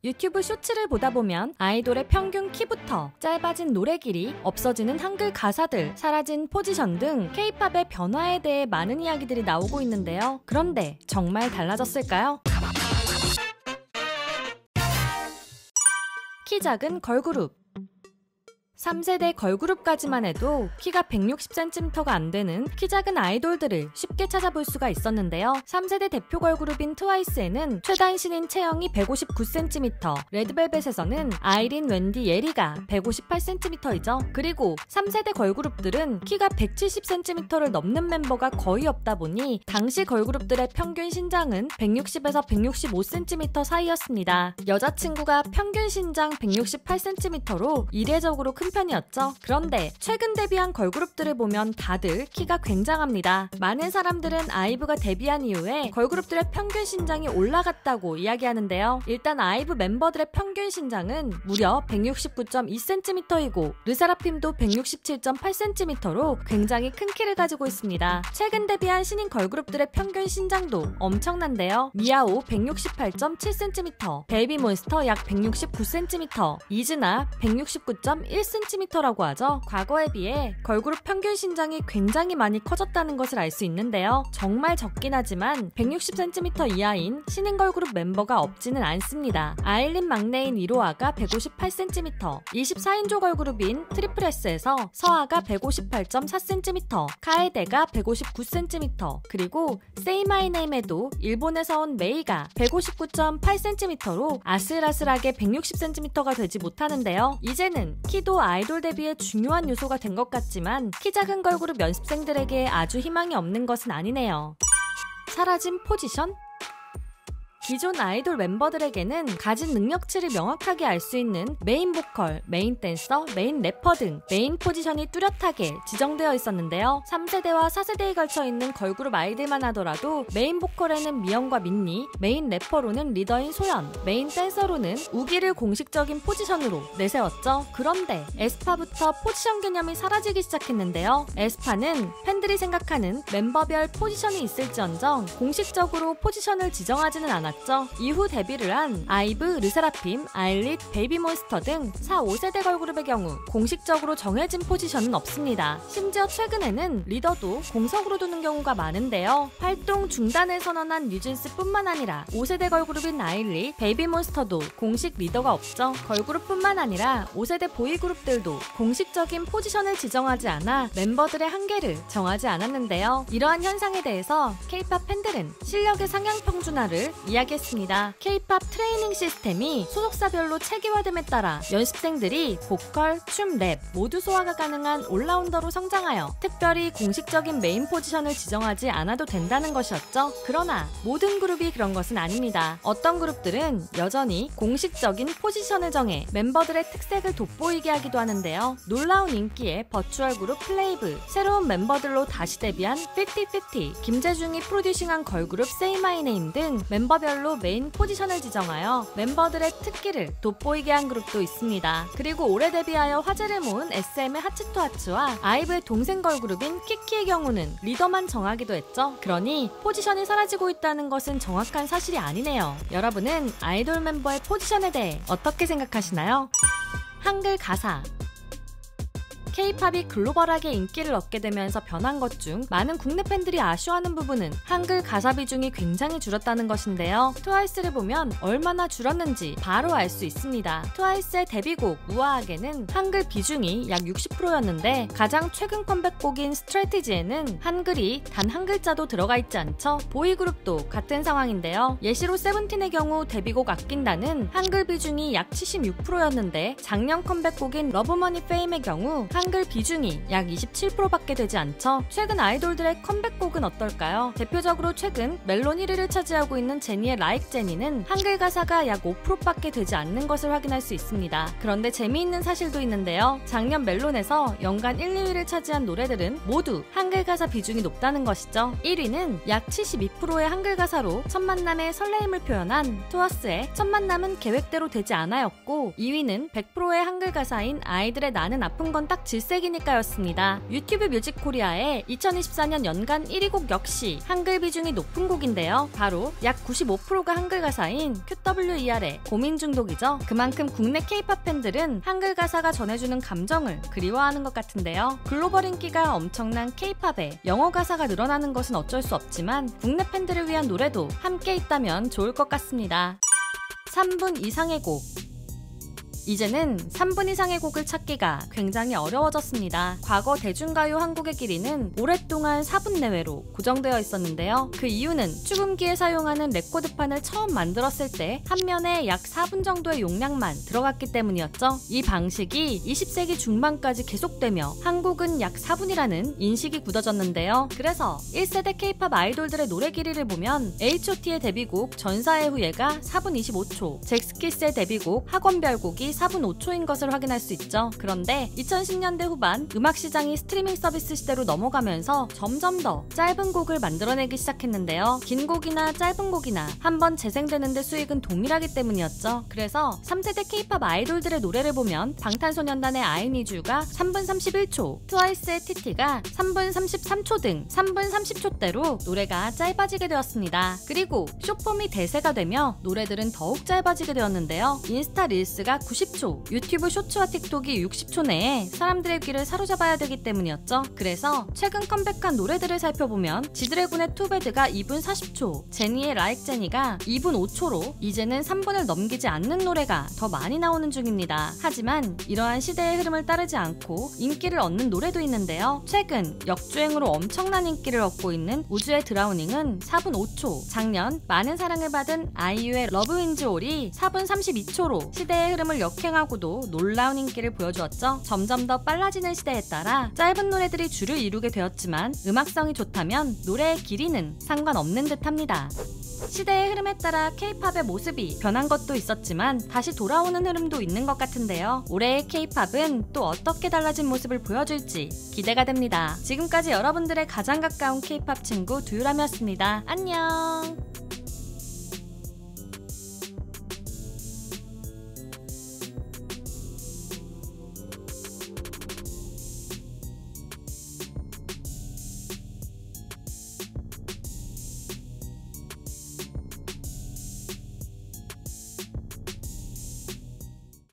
유튜브 쇼츠를 보다 보면 아이돌의 평균 키부터 짧아진 노래 길이, 없어지는 한글 가사들, 사라진 포지션 등 K-팝의 변화에 대해 많은 이야기들이 나오고 있는데요. 그런데 정말 달라졌을까요? 키 작은 걸그룹. 3세대 걸그룹까지만 해도 키가 160cm가 안 되는 키 작은 아이돌들을 쉽게 찾아볼 수가 있었는데요. 3세대 대표 걸그룹인 트와이스에는 최단 신인 채영이 159cm, 레드벨벳에서는 아이린, 웬디, 예리가 158cm이죠. 그리고 3세대 걸그룹들은 키가 170cm를 넘는 멤버가 거의 없다 보니 당시 걸그룹들의 평균 신장은 160에서 165cm 사이였습니다. 여자친구가 평균 신장 168cm로 이례적으로 큰 편이었죠. 그런데 최근 데뷔한 걸그룹들을 보면 다들 키가 굉장합니다. 많은 사람들은 아이브가 데뷔한 이후에 걸그룹들의 평균 신장이 올라갔다고 이야기하는데요. 일단 아이브 멤버들의 평균 신장은 무려 169.2cm이고 르세라핌도 167.8cm로 굉장히 큰 키를 가지고 있습니다. 최근 데뷔한 신인 걸그룹들의 평균 신장도 엄청난데요. 미아오 168.7cm, 베이비몬스터 약 169cm, 이즈나 169.1cm라고 하죠. 과거에 비해 걸그룹 평균 신장이 굉장히 많이 커졌다는 것을 알 수 있는데요. 정말 적긴 하지만 160cm 이하인 신인 걸그룹 멤버가 없지는 않습니다. 아일린 막내인 이로아가 158cm, 24인조 걸그룹인 트리플S에서 서아가 158.4cm, 카에데가 159cm, 그리고 Say My Name에도 일본에서 온 메이가 159.8cm로 아슬아슬하게 160cm가 되지 못하는데요. 이제는 키도 아이돌 데뷔의 중요한 요소가 된 것 같지만 키 작은 걸그룹 연습생들에게 아주 희망이 없는 것은 아니네요. 사라진 포지션? 기존 아이돌 멤버들에게는 가진 능력치를 명확하게 알 수 있는 메인 보컬, 메인 댄서, 메인 래퍼 등 메인 포지션이 뚜렷하게 지정되어 있었는데요. 3세대와 4세대에 걸쳐있는 걸그룹 아이들만 하더라도 메인 보컬에는 미영과 민니, 메인 래퍼로는 리더인 소연, 메인 댄서로는 우기를 공식적인 포지션으로 내세웠죠. 그런데 에스파부터 포지션 개념이 사라지기 시작했는데요. 에스파는 팬들이 생각하는 멤버별 포지션이 있을지언정 공식적으로 포지션을 지정하지는 않았고 이후 데뷔를 한 아이브, 르세라핌, 아일릿, 베이비몬스터 등 4, 5세대 걸그룹의 경우 공식적으로 정해진 포지션은 없습니다. 심지어 최근에는 리더도 공석으로 두는 경우가 많은데요. 활동 중단을 선언한 뉴진스뿐만 아니라 5세대 걸그룹인 아일릿, 베이비몬스터도 공식 리더가 없죠. 걸그룹뿐만 아니라 5세대 보이그룹들도 공식적인 포지션을 지정하지 않아 멤버들의 한계를 정하지 않았는데요. 이러한 현상에 대해서 K-팝 팬들은 실력의 상향 평준화를 이야기했습니다. K-팝 트레이닝 시스템이 소속사별로 체계화됨에 따라 연습생들이 보컬, 춤, 랩 모두 소화가 가능한 올라운더로 성장하여 특별히 공식적인 메인 포지션을 지정하지 않아도 된다는 것이었죠. 그러나 모든 그룹이 그런 것은 아닙니다. 어떤 그룹들은 여전히 공식적인 포지션을 정해 멤버들의 특색을 돋보이게 하기도 하는데요. 놀라운 인기의 버추얼 그룹 플레이브, 새로운 멤버들로 다시 데뷔한 50-50, 김재중이 프로듀싱한 걸그룹 Say My Name 등 멤버별로 메인 포지션을 지정하여 멤버들의 특기를 돋보이게 한 그룹도 있습니다. 그리고 올해 데뷔하여 화제를 모은 SM의 하츠토하츠와 아이브의 동생 걸그룹인 키키의 경우는 리더만 정하기도 했죠. 그러니 포지션이 사라지고 있다는 것은 정확한 사실이 아니네요. 여러분은 아이돌 멤버의 포지션에 대해 어떻게 생각하시나요? 한글 가사. K-팝이 글로벌하게 인기를 얻게 되면서 변한 것 중 많은 국내 팬들이 아쉬워하는 부분은 한글 가사 비중이 굉장히 줄었다는 것인데요. 트와이스를 보면 얼마나 줄었는지 바로 알 수 있습니다. 트와이스의 데뷔곡 우아하게는 한글 비중이 약 60%였는데 가장 최근 컴백곡인 스트래티지에는 한글이 단 한 글자도 들어가 있지 않죠. 보이그룹도 같은 상황인데요. 예시로 세븐틴의 경우 데뷔곡 아낀다는 한글 비중이 약 76%였는데 작년 컴백곡인 러브머니 페임의 경우 한글 비중이 약 27%밖에 되지 않죠. 최근 아이돌들의 컴백곡은 어떨까요? 대표적으로 최근 멜론 1위를 차지하고 있는 제니의 Like 제니는 한글 가사가 약 5%밖에 되지 않는 것을 확인할 수 있습니다. 그런데 재미있는 사실도 있는데요. 작년 멜론에서 연간 1, 2위를 차지한 노래들은 모두 한글 가사 비중이 높다는 것이죠. 1위는 약 72%의 한글 가사로 첫 만남의 설레임을 표현한 투어스의 첫 만남은 계획대로 되지 않아였고 2위는 100%의 한글 가사인 아이들의 나는 아픈 건 딱 질색이니까였습니다. 유튜브 뮤직 코리아의 2024년 연간 1위 곡 역시 한글 비중이 높은 곡인데요. 바로 약 95%가 한글 가사인 QWER의 고민 중독이죠. 그만큼 국내 K-팝 팬들은 한글 가사가 전해주는 감정을 그리워하는 것 같은데요. 글로벌 인기가 엄청난 K-팝에 영어 가사가 늘어나는 것은 어쩔 수 없지만 국내 팬들을 위한 노래도 함께 있다면 좋을 것 같습니다. 3분 이상의 곡. 이제는 3분 이상의 곡을 찾기가 굉장히 어려워졌습니다. 과거 대중가요 한 곡의 길이는 오랫동안 4분 내외로 고정되어 있었는데요. 그 이유는 축음기에 사용하는 레코드판을 처음 만들었을 때 한 면에 약 4분 정도의 용량만 들어갔기 때문이었죠. 이 방식이 20세기 중반까지 계속되며 한 곡은 약 4분이라는 인식이 굳어졌는데요. 그래서 1세대 K-팝 아이돌들의 노래 길이를 보면 H.O.T의 데뷔곡 전사의 후예가 4분 25초, 잭스키스의 데뷔곡 학원별곡이 4분 5초인 것을 확인할 수 있죠. 그런데 2010년대 후반 음악 시장이 스트리밍 서비스 시대로 넘어가면서 점점 더 짧은 곡을 만들어내기 시작했는데요. 긴 곡이나 짧은 곡이나 한번 재생되는데 수익은 동일하기 때문이었죠. 그래서 3세대 K-팝 아이돌들의 노래를 보면 방탄소년단의 I Need You가 3분 31초, 트와이스의 TT가 3분 33초 등 3분 30초대로 노래가 짧아지게 되었습니다. 그리고 쇼폼이 대세가 되며 노래들은 더욱 짧아지게 되었는데요. 인스타 릴스가 90초, 유튜브 쇼츠와 틱톡이 60초 내에 사람들의 귀를 사로잡아야 되기 때문이었죠. 그래서 최근 컴백한 노래들을 살펴보면 지드래곤의 투배드가 2분 40초, 제니의 Like 제니가 2분 5초로 이제는 3분을 넘기지 않는 노래가 더 많이 나오는 중입니다. 하지만 이러한 시대의 흐름을 따르지 않고 인기를 얻는 노래도 있는데요. 최근 역주행으로 엄청난 인기를 얻고 있는 우주의 드라우닝은 4분 5초, 작년 많은 사랑을 받은 아이유의 러브 윈즈 올이 4분 32초로 시대의 흐름을 역행하고도 놀라운 인기를 보여주었죠. 점점 더 빨라지는 시대에 따라 짧은 노래들이 주를 이루게 되었지만 음악성이 좋다면 노래의 길이는 상관없는 듯합니다. 시대의 흐름에 따라 K-팝의 모습이 변한 것도 있었지만 다시 돌아오는 흐름도 있는 것 같은데요. 올해의 K-팝은 또 어떻게 달라진 모습을 보여줄지 기대가 됩니다. 지금까지 여러분들의 가장 가까운 K-팝 친구 두유람이었습니다. 안녕!